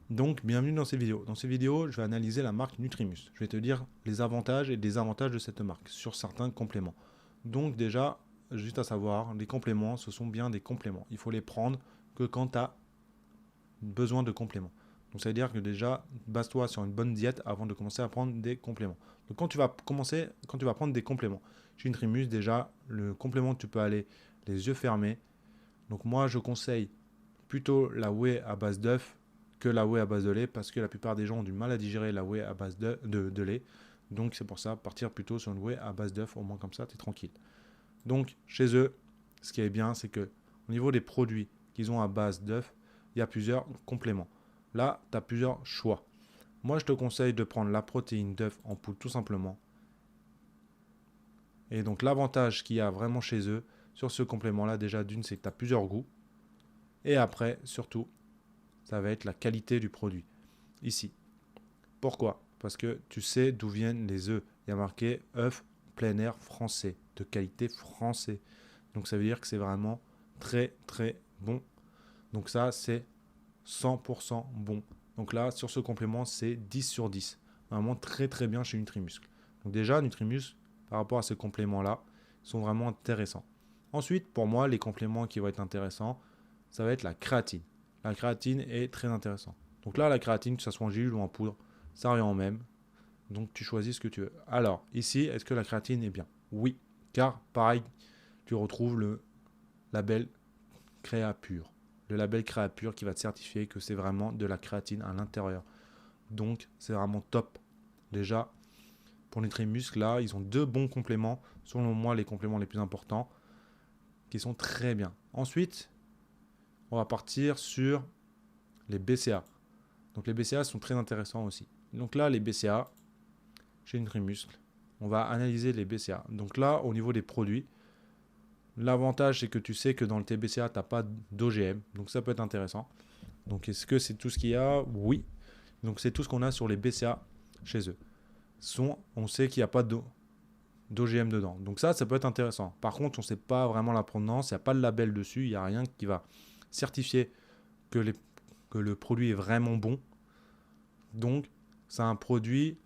Donc, bienvenue dans cette vidéo. Dans cette vidéo, je vais analyser la marque Nutrimus. Je vais te dire les avantages et désavantages de cette marque sur certains compléments. Donc déjà, juste à savoir, les compléments, ce sont bien des compléments. Il faut les prendre que quand tu as besoin de compléments. Donc ça veut dire que déjà, base-toi sur une bonne diète avant de commencer à prendre des compléments. Donc quand tu vas prendre des compléments, chez Nutrimus, déjà, le complément, tu peux aller les yeux fermés. Donc moi, je conseille plutôt la whey à base d'œuf que la whey à base de lait parce que la plupart des gens ont du mal à digérer la whey à base de lait. Donc c'est pour ça, partir plutôt sur une whey à base d'œuf, au moins comme ça, tu es tranquille. Donc chez eux, ce qui est bien, c'est que au niveau des produits qu'ils ont à base d'œuf, il y a plusieurs compléments. Là, tu as plusieurs choix. Moi, je te conseille de prendre la protéine d'œuf en poudre tout simplement. Et donc l'avantage qu'il y a vraiment chez eux sur ce complément-là, déjà d'une, c'est que tu as plusieurs goûts. Et après, surtout, ça va être la qualité du produit. Ici. Pourquoi? Parce que tu sais d'où viennent les œufs. Il y a marqué œufs plein air français, de qualité français. Donc ça veut dire que c'est vraiment très très bon. Donc ça, c'est 100% bon. Donc là, sur ce complément, c'est 10 sur 10. Vraiment très très bien chez Nutrimuscle. Donc déjà, Nutrimuscle, par rapport à ce complément-là, sont vraiment intéressants. Ensuite, pour moi, les compléments qui vont être intéressants, ça va être la créatine. La créatine est très intéressante. Donc là, la créatine, que ce soit en gélule ou en poudre, ça revient en même. Donc tu choisis ce que tu veux. Alors, ici, est-ce que la créatine est bien? Oui, car pareil, tu retrouves le label Créapure. Le label Créapure qui va te certifier que c'est vraiment de la créatine à l'intérieur. Donc, c'est vraiment top. Déjà, pour Nutrimuscle, là, ils ont deux bons compléments, selon moi, les compléments les plus importants, qui sont très bien. Ensuite, on va partir sur les BCA. Donc, les BCA sont très intéressants aussi. Donc là, les BCA, chez Nutrimuscle, on va analyser les BCA. Donc là, au niveau des produits, l'avantage, c'est que tu sais que dans le TBCA, tu n'as pas d'OGM. Donc ça peut être intéressant. Donc est-ce que c'est tout ce qu'il y a? Oui. Donc c'est tout ce qu'on a sur les BCA chez eux. On sait qu'il n'y a pas d'OGM dedans. Donc ça peut être intéressant. Par contre, on ne sait pas vraiment la provenance. Il n'y a pas de label dessus. Il n'y a rien qui va certifier que le produit est vraiment bon. Donc c'est un produit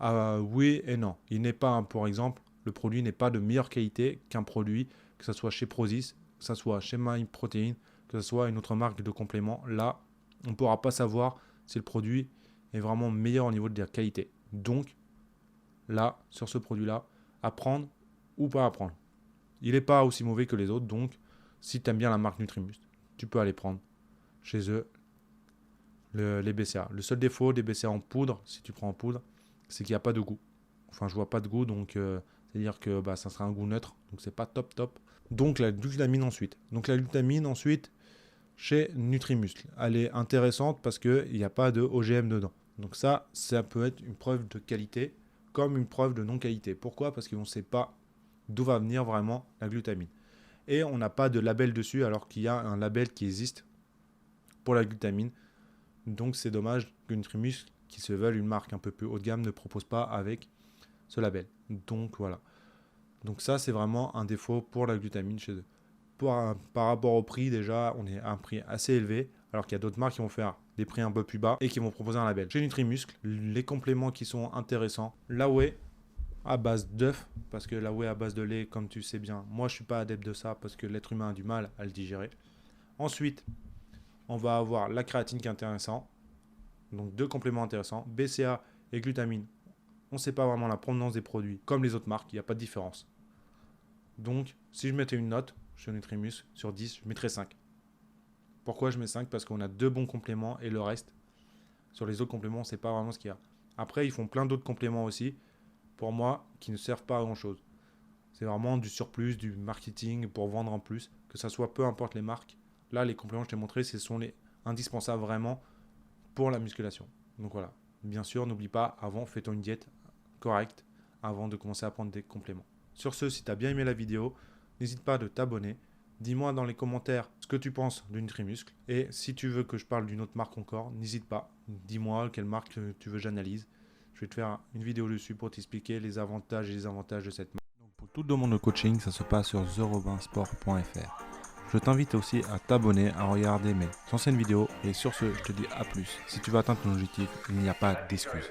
oui et non. Il n'est pas, par exemple, le produit n'est pas de meilleure qualité qu'un produit, que ce soit chez Prozis, que ce soit chez MyProtein, que ce soit une autre marque de complément. Là, on ne pourra pas savoir si le produit est vraiment meilleur au niveau de la qualité. Donc, là, sur ce produit-là, à prendre ou pas à prendre. Il n'est pas aussi mauvais que les autres, donc si tu aimes bien la marque Nutrimus, tu peux aller prendre chez eux les BCA. Le seul défaut des BCA en poudre, si tu prends en poudre, c'est qu'il n'y a pas de goût. Enfin, je vois pas de goût, donc c'est-à-dire que ça sera un goût neutre, donc c'est pas top. Donc la glutamine ensuite. Donc la glutamine ensuite chez Nutrimuscle. Elle est intéressante parce qu'il n'y a pas de OGM dedans. Donc ça peut être une preuve de qualité comme une preuve de non-qualité. Pourquoi? Parce qu'on ne sait pas d'où va venir vraiment la glutamine. Et on n'a pas de label dessus alors qu'il y a un label qui existe pour la glutamine. Donc c'est dommage que Nutrimuscle, qui se veulent une marque un peu plus haut de gamme, ne propose pas avec ce label. Donc voilà. Donc ça, c'est vraiment un défaut pour la glutamine chez eux. Par rapport au prix, déjà, on est à un prix assez élevé, alors qu'il y a d'autres marques qui vont faire des prix un peu plus bas et qui vont proposer un label. Chez Nutrimuscle, les compléments qui sont intéressants, la whey à base d'œufs, parce que la whey à base de lait, comme tu sais bien, moi je suis pas adepte de ça parce que l'être humain a du mal à le digérer. Ensuite, on va avoir la créatine qui est intéressant. Donc deux compléments intéressants, BCA et glutamine. On ne sait pas vraiment la provenance des produits, comme les autres marques, il n'y a pas de différence. Donc, si je mettais une note chez Nutrimus sur 10, je mettrais 5. Pourquoi je mets 5? Parce qu'on a deux bons compléments et le reste, sur les autres compléments, on ne sait pas vraiment ce qu'il y a. Après, ils font plein d'autres compléments aussi, pour moi, qui ne servent pas à grand-chose. C'est vraiment du surplus, du marketing pour vendre en plus, que ça soit peu importe les marques. Là, les compléments que je t'ai montrés, ce sont les indispensables vraiment pour la musculation. Donc voilà. Bien sûr, n'oublie pas, fais-toi une diète correcte avant de commencer à prendre des compléments. Sur ce, si tu as bien aimé la vidéo, n'hésite pas de t'abonner. Dis-moi dans les commentaires ce que tu penses de Nutrimuscle. Et si tu veux que je parle d'une autre marque encore, n'hésite pas. Dis-moi quelle marque tu veux que j'analyse. Je vais te faire une vidéo dessus pour t'expliquer les avantages et les avantages de cette marque. Donc pour toute demande de coaching, ça se passe sur therobinsport.fr. Je t'invite aussi à t'abonner, à regarder mes anciennes vidéos. Et sur ce, je te dis à plus. Si tu veux atteindre ton objectif, il n'y a pas d'excuse.